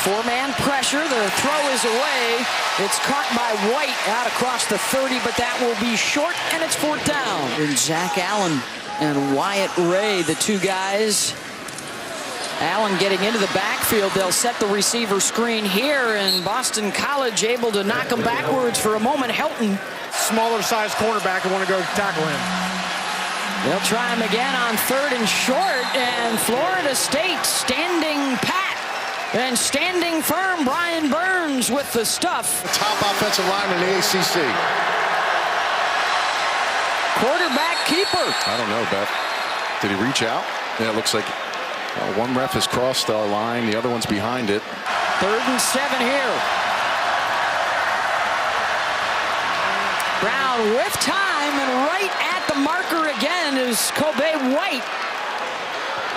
Four-man pressure. The throw is away. It's caught by White out across the 30, but that will be short, and it's fourth down. And Zach Allen and Wyatt Ray, the two guys. Allen getting into the backfield. They'll set the receiver screen here, and Boston College able to knock him backwards for a moment. Helton. Smaller sized cornerback and want to go tackle him. They'll try him again on third and short, and Florida State standing pat and standing firm. Brian Burns with the stuff. The top offensive lineman in the ACC. Quarterback keeper. I don't know, Beth. Did he reach out? Yeah, it looks like one ref has crossed our line. The other one's behind it. 3rd and 7 here. Brown with time, and right at the marker again is Kobe White.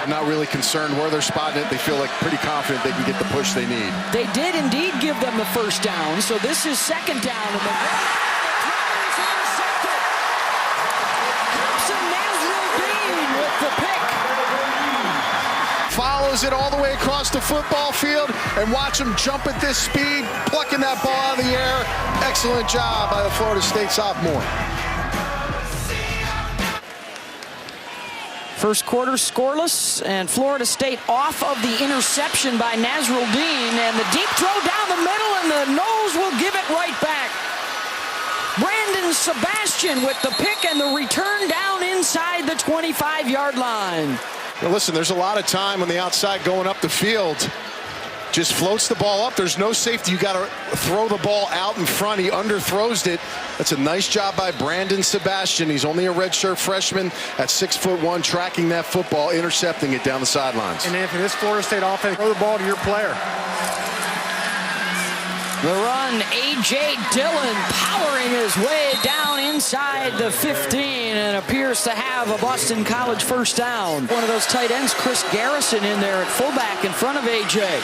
I'm not really concerned where they're spotting it. They feel like pretty confident they can get the push they need. They did indeed give them the first down, so this is second down. And with the pick. Follows it all the way across the football field, and watch him jump at this speed, plucking that ball out of the air. Excellent job by the Florida State sophomore. First quarter scoreless, and Florida State off of the interception by Nasruldeen, and the deep throw down the middle, and the Noles will give it right back. Brandon Sebastian with the pick and the return down inside the 25-yard line. Now listen, there's a lot of time on the outside going up the field. Just floats the ball up. There's no safety. You got to throw the ball out in front. He underthrows it. That's a nice job by Brandon Sebastian. He's only a redshirt freshman at 6'1", tracking that football, intercepting it down the sidelines. And if this Florida State offense, throw the ball to your player. The run, A.J. Dillon powering his way down inside the 15 and appears to have a Boston College first down. One of those tight ends, Chris Garrison, in there at fullback in front of A.J.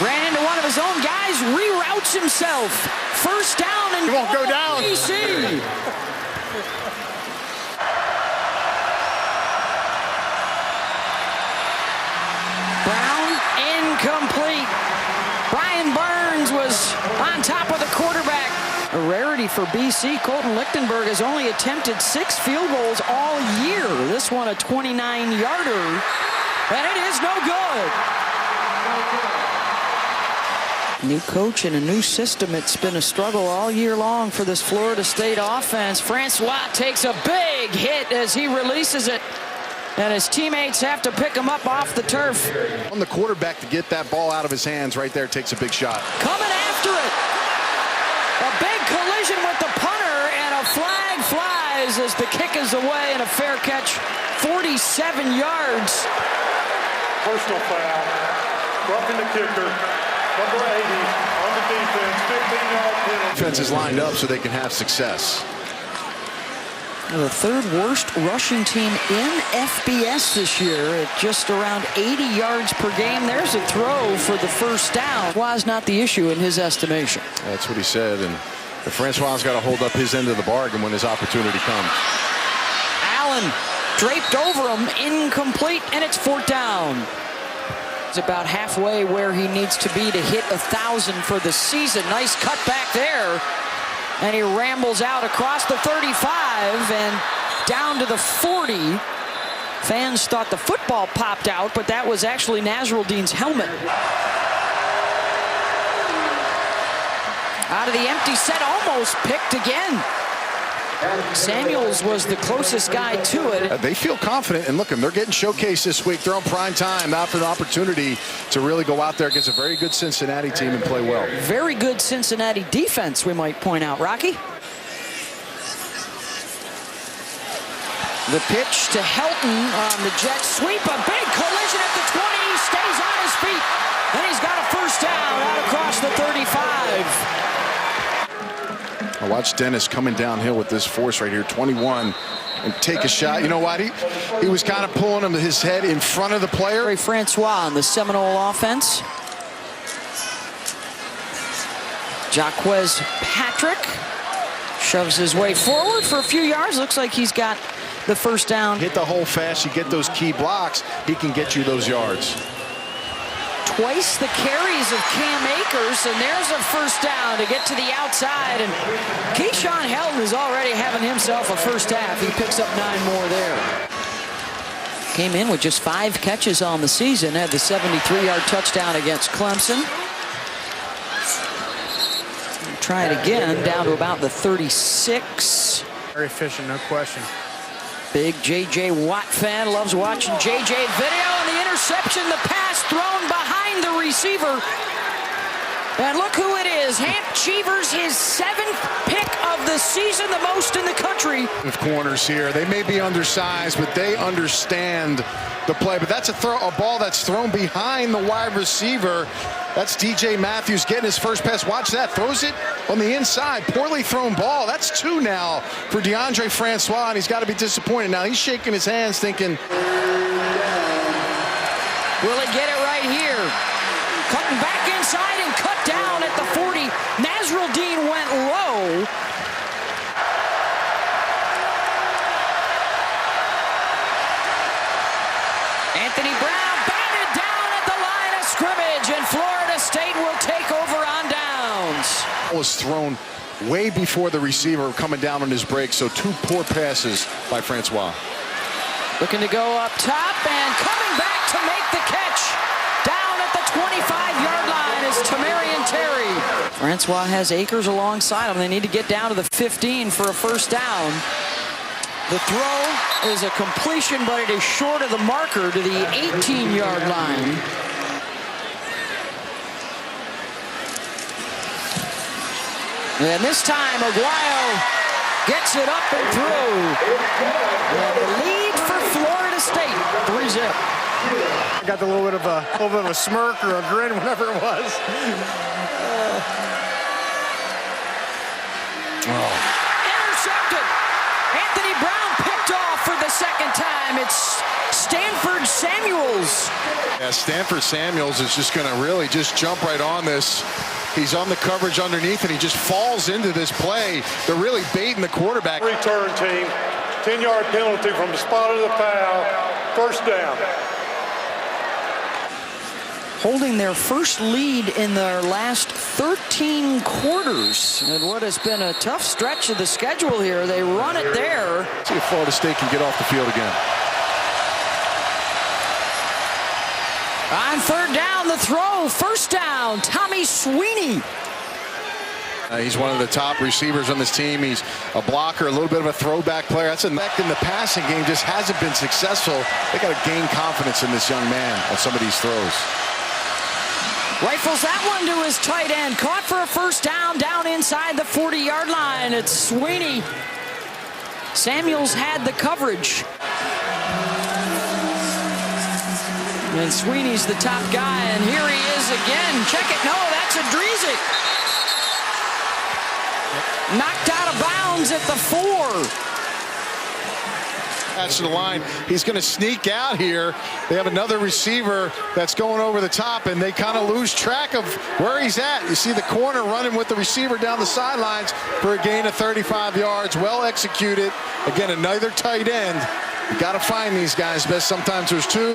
Ran into one of his own guys, reroutes himself. First down, and he won't go down. BC. Brown, incomplete. Brian Burns was on top of the quarterback. A rarity for BC. Colton Lichtenberg has only attempted 6 field goals all year. This one a 29-yarder, and it is no good. New coach and a new system. It's been a struggle all year long for this Florida State offense. Francois takes a big hit as he releases it, and his teammates have to pick him up off the turf. On the quarterback to get that ball out of his hands right there takes a big shot. Coming after it. A big collision with the punter, and a flag flies as the kick is away, and a fair catch, 47 yards. Personal foul, roughing the kicker, number 80 on the defense, 15-yard penalty. Defense is lined up so they can have success. The 3rd worst rushing team in FBS this year at just around 80 yards per game. There's a throw for the first down. Was not the issue in his estimation. That's what he said, and Francois got to hold up his end of the bargain when his opportunity comes. Allen draped over him, incomplete, and it's fourth down. It's about halfway where he needs to be to hit 1,000 for the season. Nice cut back there. And he rambles out across the 35 and down to the 40. Fans thought the football popped out, but that was actually Nasruldeen's helmet. Out of the empty set, almost picked again. Samuels was the closest guy to it. They feel confident, and look, they're getting showcased this week. They're on prime time after the opportunity to really go out there against a very good Cincinnati team and play well. Very good Cincinnati defense, we might point out. Rocky? The pitch to Helton on the jet sweep. A big collision at the 20. He stays on his feet, and he's got a first down out across the 35. I watched Dennis coming downhill with this force right here, 21, and take a shot. You know what? He was kind of pulling him his head in front of the player. Francois on the Seminole offense. Jaquez Patrick shoves his way forward for a few yards. Looks like he's got the first down. Hit the hole fast. You get those key blocks, he can get you those yards. twice the carries of Cam Akers, and there's a first down to get to the outside. And Keyshawn Helton is already having himself a first half. He picks up 9 more there. Came in with just 5 catches on the season, had the 73-yard touchdown against Clemson. Try it again, down to about the 36. Very efficient, no question. Big J.J. Watt fan, loves watching J.J. video, and the interception, the pass thrown behind the receiver. And look who it is, Hamp Cheevers, his 7th pick of the season, the most in the country. Of corners here, they may be undersized, but they understand the play. But that's a ball that's thrown behind the wide receiver. That's DJ Matthews getting his first pass. Watch that, throws it on the inside. Poorly thrown ball. That's 2 now for DeAndre Francois, and he's got to be disappointed. Now he's shaking his hands thinking, will he get it right here? Cutting back inside and cut down at the 40. Nasruddin went low. Anthony Brown batted down at the line of scrimmage, and Florida State will take over on downs. Was thrown way before the receiver coming down on his break, so 2 poor passes by Francois. Looking to go up top and coming back to make the catch. Down at the 25-yard line is Tamarian Terry. Francois has Akers alongside him. They need to get down to the 15 for a first down. The throw is a completion, but it is short of the marker to the 18-yard line. And this time, Aguayo gets it up and through. And the lead for Florida State, 3-zip. Got a little bit of a smirk or a grin, whatever it was. Intercepted. Anthony Brown picked off for the second time. It's Stanford Samuels. Yeah, Stanford Samuels is just going to really just jump right on this. He's on the coverage underneath, and he just falls into this play. They're really baiting the quarterback. Return team, 10-yard penalty from the spot of the foul, first down. Holding their first lead in their last 13 quarters. And what has been a tough stretch of the schedule here. They run it there. See if Florida State can get off the field again. On third down, the throw, first down, Tommy Sweeney. He's one of the top receivers on this team. He's a blocker, a little bit of a throwback player. That's a neck in the passing game, just hasn't been successful. They got to gain confidence in this young man on some of these throws. Rifles that one to his tight end. Caught for a first down, down inside the 40-yard line. It's Sweeney. Samuels had the coverage. And Sweeney's the top guy, and here he is again. Check it. No, that's Adrizic. Knocked out of bounds at the 4. That's the line. He's going to sneak out here. They have another receiver that's going over the top, and they kind of lose track of where he's at. You see the corner running with the receiver down the sidelines for a gain of 35 yards. Well executed. Again, another tight end. You got to find these guys best. Sometimes there's 2.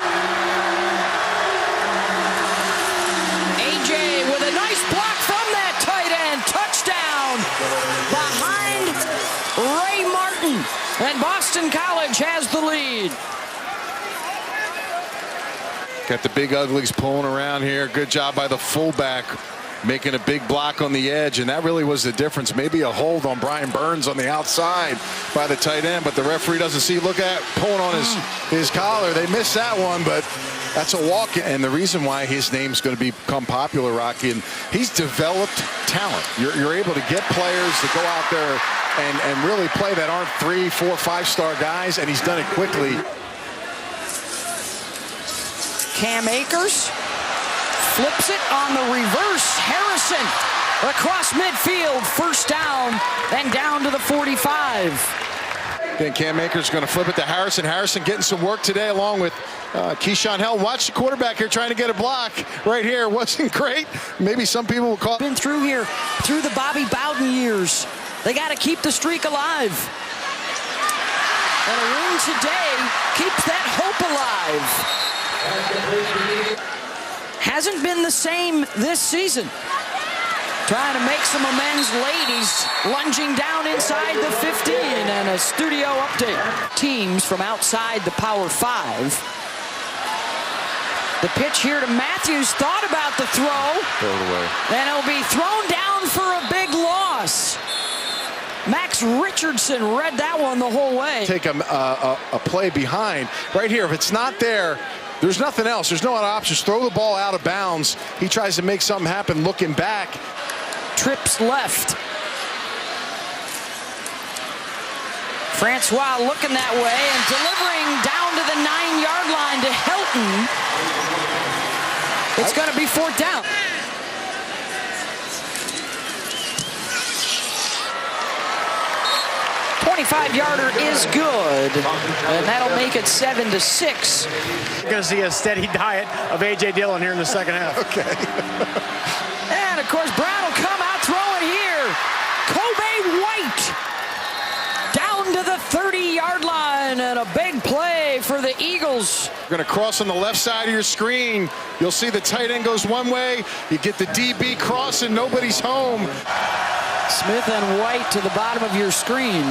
AJ with a nice block from that tight end. Touchdown behind Ray Martin. And Boston College has the lead. Got the big uglies pulling around here. Good job by the fullback, making a big block on the edge, and that really was the difference. Maybe a hold on Brian Burns on the outside by the tight end, but the referee doesn't see. Look at pulling on his collar. They missed that one, but that's a walk. And the reason why his name's going to become popular, Rocky, and he's developed talent. You're able to get players to go out there and really play that aren't 3, 4, 5-star guys, and he's done it quickly. Cam Akers flips it on the reverse. Harrison across midfield, first down, and down to the 45. Then Cam Akers going to flip it to Harrison. Harrison getting some work today along with Keyshawn Helton. Watch the quarterback here trying to get a block right here. Wasn't great. Maybe some people will call. Been through here, through the Bobby Bowden years. They got to keep the streak alive. And a win today keeps that hope alive. hasn't been the same this season. Trying to make some amends late. He's lunging down inside the 15, and a studio update. Teams from outside the Power 5. The pitch here to Matthews, thought about the throw. Throw it away. And it'll be thrown down for a big loss. Max Richardson read that one the whole way. Take a play behind. Right here, if it's not there, there's nothing else. There's no other options. Throw the ball out of bounds. He tries to make something happen looking back. Trips left. Francois looking that way and delivering down to the 9-yard line to Helton. It's going to be 4th down. .25-yarder is good, and that'll make it 7-6. You're going to see a steady diet of A.J. Dillon here in the second half. Okay. And, of course, Brown will come out throwing here. Kobe White down to the 30-yard line, and a big play for the Eagles. You're going to cross on the left side of your screen. You'll see the tight end goes one way. You get the DB crossing. Nobody's home. Smith and White to the bottom of your screen.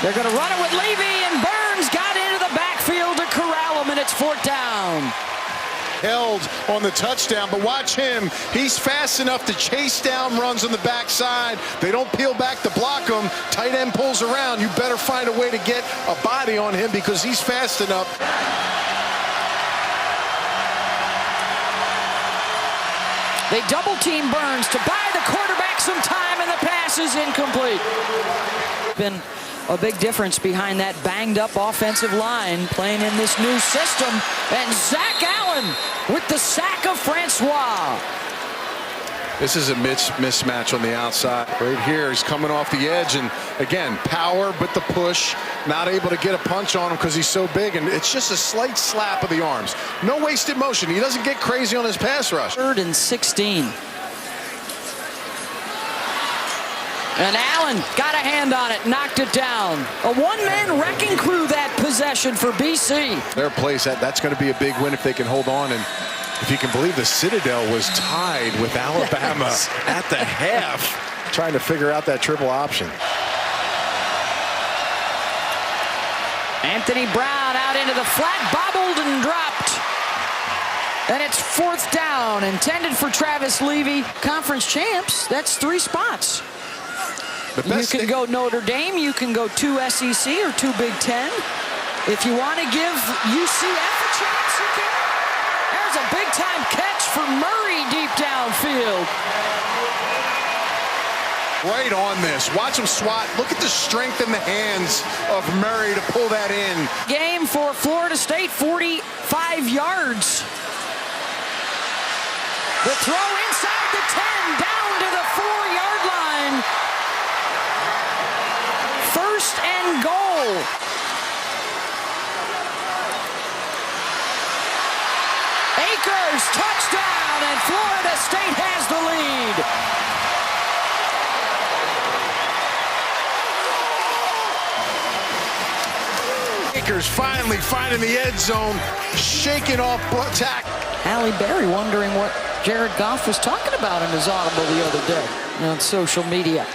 They're going to run it with Levy, and Burns got into the backfield to corral him, and it's 4th down. Held on the touchdown, but watch him. He's fast enough to chase down runs on the backside. They don't peel back to block him. Tight end pulls around. You better find a way to get a body on him because he's fast enough. They double team Burns to buy the quarterback some time, and the pass is incomplete. Been a big difference behind that banged up offensive line playing in this new system. And Zach Allen with the sack of Francois. This is a mismatch on the outside. Right here, he's coming off the edge, and again, power, but the push, not able to get a punch on him because he's so big, and it's just a slight slap of the arms. No wasted motion. He doesn't get crazy on his pass rush. 3rd and 16. And Allen got a hand on it, knocked it down. A one-man wrecking crew that possession for BC. Their place, that's going to be a big win if they can hold on. And if you can believe the Citadel was tied with Alabama at the half, trying to figure out that triple option. Anthony Brown out into the flat, bobbled and dropped. And it's 4th down, intended for Travis Levy. Conference champs, that's 3 spots. You can go Notre Dame, you can go 2 SEC or 2 Big Ten. If you want to give UCF a chance, you can. There's a big-time catch for Murray deep downfield. Right on this. Watch him swat. Look at the strength in the hands of Murray to pull that in. Game for Florida State, 45 yards. The throw inside the 10, down to the 4-yard line. 1st and goal. Akers, touchdown, and Florida State has the lead. Akers finally finding the end zone, shaking off attack. Halle Berry wondering what Jared Goff was talking about in his audible the other day on social media.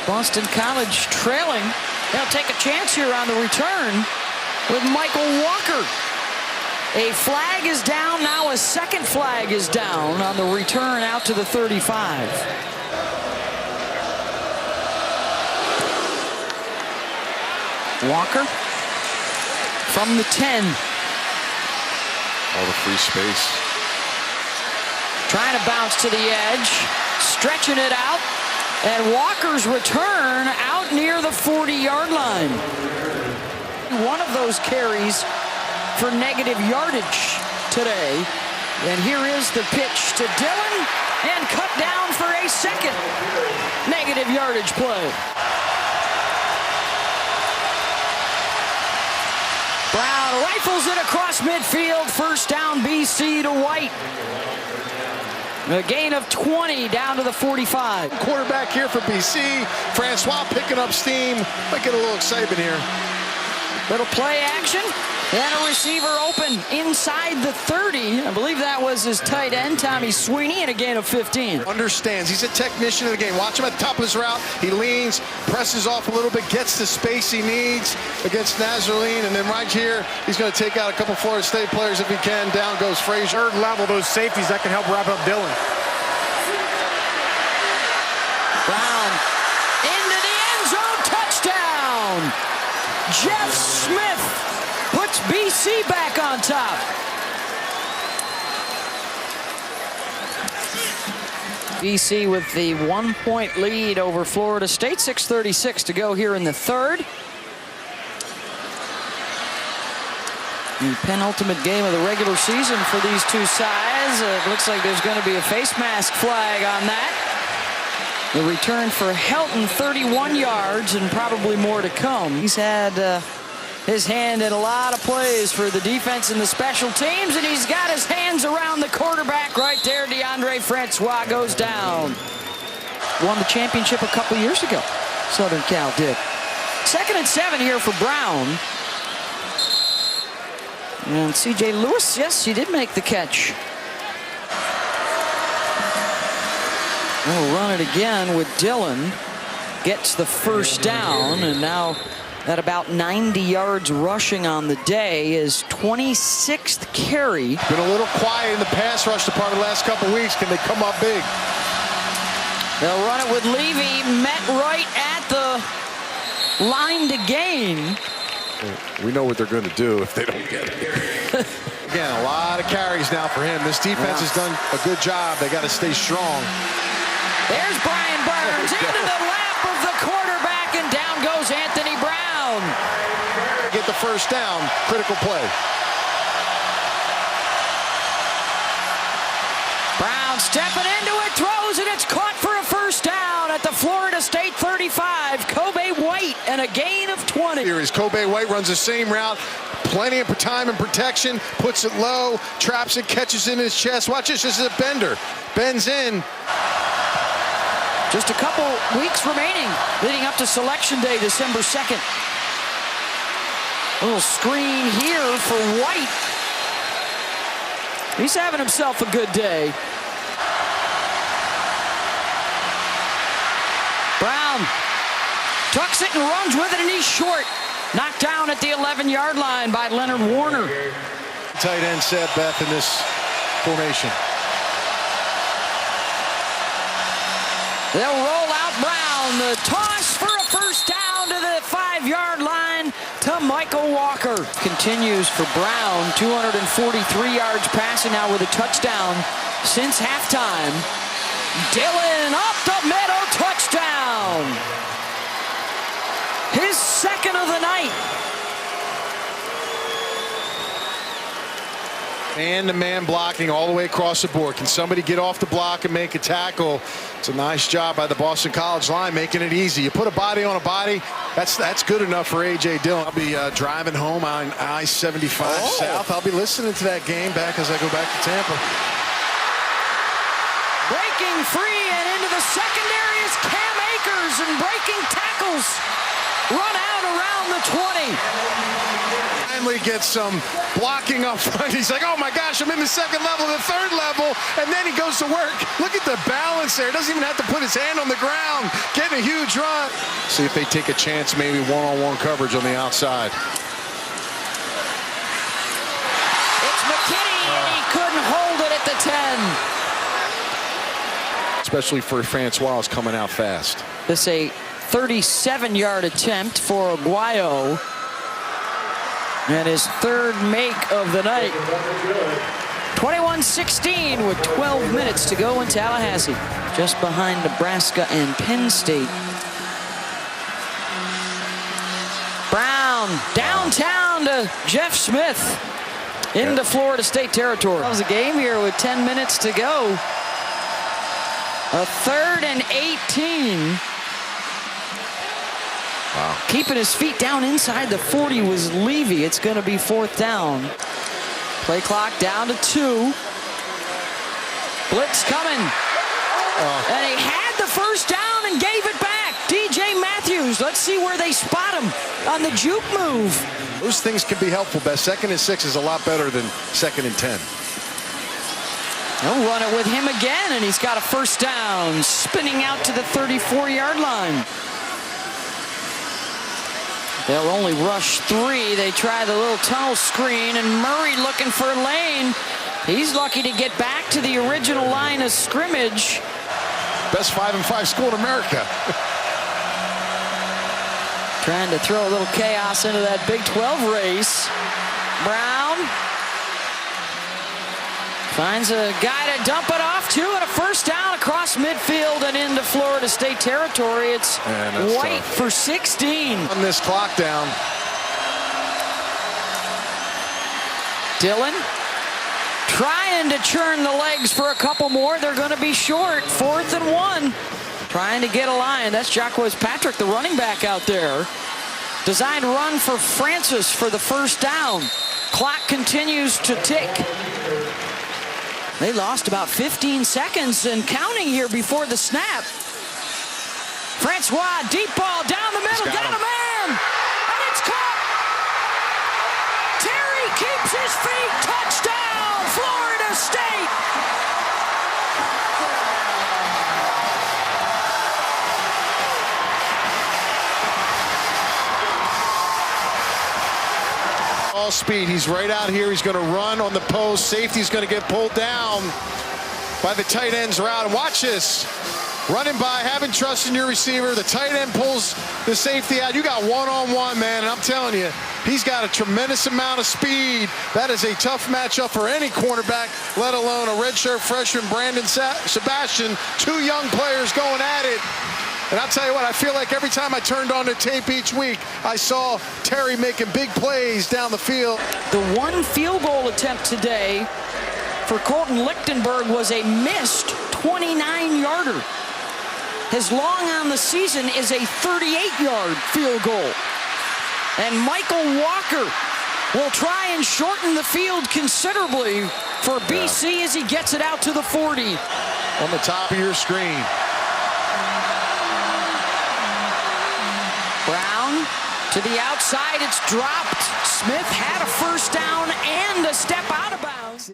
Boston College trailing. They'll take a chance here on the return with Michael Walker. A flag is down. Now a second flag is down on the return out to the 35. Walker from the 10. All the free space. Trying to bounce to the edge. Stretching it out. And Walker's return out near the 40-yard line. One of those carries for negative yardage today. And here is the pitch to Dillon, and cut down for a second negative yardage play. Brown rifles it across midfield. 1st down BC to White. A gain of 20 down to the 45. Quarterback here for BC. Francois picking up steam. Might get a little excitement here. Little play action. And a receiver open inside the 30. I believe that was his tight end, Tommy Sweeney, and a gain of 15. Understands. He's a technician of the game. Watch him at the top of his route. He leans, presses off a little bit, gets the space he needs against Nazarene, and then right here, he's going to take out a couple Florida State players if he can. Down goes Frazier. Third level, those safeties, that can help wrap up Dillon. Brown into the end zone, touchdown! Jeff Smith puts BC back on top. BC with the 1-point lead over Florida State. 6:36 to go here in the third. The penultimate game of the regular season for these two sides. It looks like there's going to be a face mask flag on that. The return for Helton, 31 yards, and probably more to come. He's had his hand in a lot of plays for the defense and the special teams, and he's got his hands around the quarterback right there. DeAndre Francois goes down. Won the championship a couple years ago. Southern Cal did. 2nd and 7 here for Brown. And C.J. Lewis, yes, he did make the catch. We'll run it again with Dillon. Gets the first down, and now at about 90 yards rushing on the day, is 26th carry. Been a little quiet in the pass rush department the last couple weeks. Can they come up big? They'll run it with Levy, met right at the line to gain. We know what they're going to do if they don't get it. Again, a lot of carries now for him. This defense has done a good job. They got to stay strong. There's Brian Burns into the lap of the quarterback, and down goes Anthony Brown. Get the first down. Critical play. Brown stepping into it, throws it. It's caught for a first down at the Florida State 35. Kobe White, and a gain of 20. Here is Kobe White, runs the same route. Plenty of time and protection. Puts it low, traps it, catches it in his chest. Watch this. This is a bender. Bends in. Just a couple weeks remaining, leading up to Selection Day, December 2nd. A little screen here for White. He's having himself a good day. Brown tucks it and runs with it, and he's short. Knocked down at the 11-yard line by Leonard Warner. Tight end Seb Beth in this formation. They'll roll out Brown. The toss for a first down to the 5-yard line to Michael Walker. Continues for Brown. 243 yards passing now with a touchdown since halftime. Dillon up the middle, touchdown. His second of the night. Man-to-man blocking all the way across the board. Can somebody get off the block and make a tackle? It's a nice job by the Boston College line, making it easy. You put a body on a body, that's good enough for A.J. Dillon. I'll be driving home on I-75 South. I'll be listening to that game back as I go back to Tampa. Breaking free and into the secondary is Cam Akers, and breaking tackles. Run out around the 20. Finally gets some blocking up front. He's like, oh my gosh, I'm in the second level, the third level, and then he goes to work. Look at the balance there. Doesn't even have to put his hand on the ground. Getting a huge run. See if they take a chance, maybe one-on-one coverage on the outside. It's McKinney, and he couldn't hold it at the 10. Especially for Francois coming out fast. This a 37-yard attempt for Aguayo. And his third make of the night. 21-16 with 12 minutes to go in Tallahassee. Just behind Nebraska and Penn State. Brown downtown to Jeff Smith into Florida State territory. That was a game here with 10 minutes to go. A 3rd and 18. Wow. Keeping his feet down inside the 40 was Levy. It's going to be 4th down. Play clock down to 2. Blitz coming. And he had the first down and gave it back. DJ Matthews. Let's see where they spot him on the juke move. Those things can be helpful. Best 2nd and 6 is a lot better than 2nd and 10. They'll run it with him again, and he's got a first down, spinning out to the 34-yard line. They'll only rush 3. They try the little tunnel screen, and Murray looking for a lane. He's lucky to get back to the original line of scrimmage. Best 5-5 school in America. Trying to throw a little chaos into that Big 12 race. Brown finds a guy to dump it off to, and a first down across midfield and into Florida State territory. It's White for 16. On this clock down. Dillon trying to churn the legs for a couple more. They're going to be short. 4th and 1. Trying to get a line. That's Jacquez Patrick, the running back out there. Designed run for Francis for the first down. Clock continues to tick. They lost about 15 seconds and counting here before the snap. Francois, deep ball down the middle, got a man, and it's caught. Terry keeps his feet, touchdown, Florida State. All speed. He's right out here. He's going to run on the post. Safety's going to get pulled down by the tight end's route. And watch this. Running by, having trust in your receiver. The tight end pulls the safety out. You got one-on-one, man, and I'm telling you, he's got a tremendous amount of speed. That is a tough matchup for any cornerback, let alone a redshirt freshman, Brandon Sebastian. 2 young players going at it. And I'll tell you what, I feel like every time I turned on the tape each week, I saw Terry making big plays down the field. The 1 field goal attempt today for Colton Lichtenberg was a missed 29-yarder. His long on the season is a 38-yard field goal. And Michael Walker will try and shorten the field considerably for BC as he gets it out to the 40. On the top of your screen. Brown to the outside, it's dropped. Smith had a first down and a step out of bounds.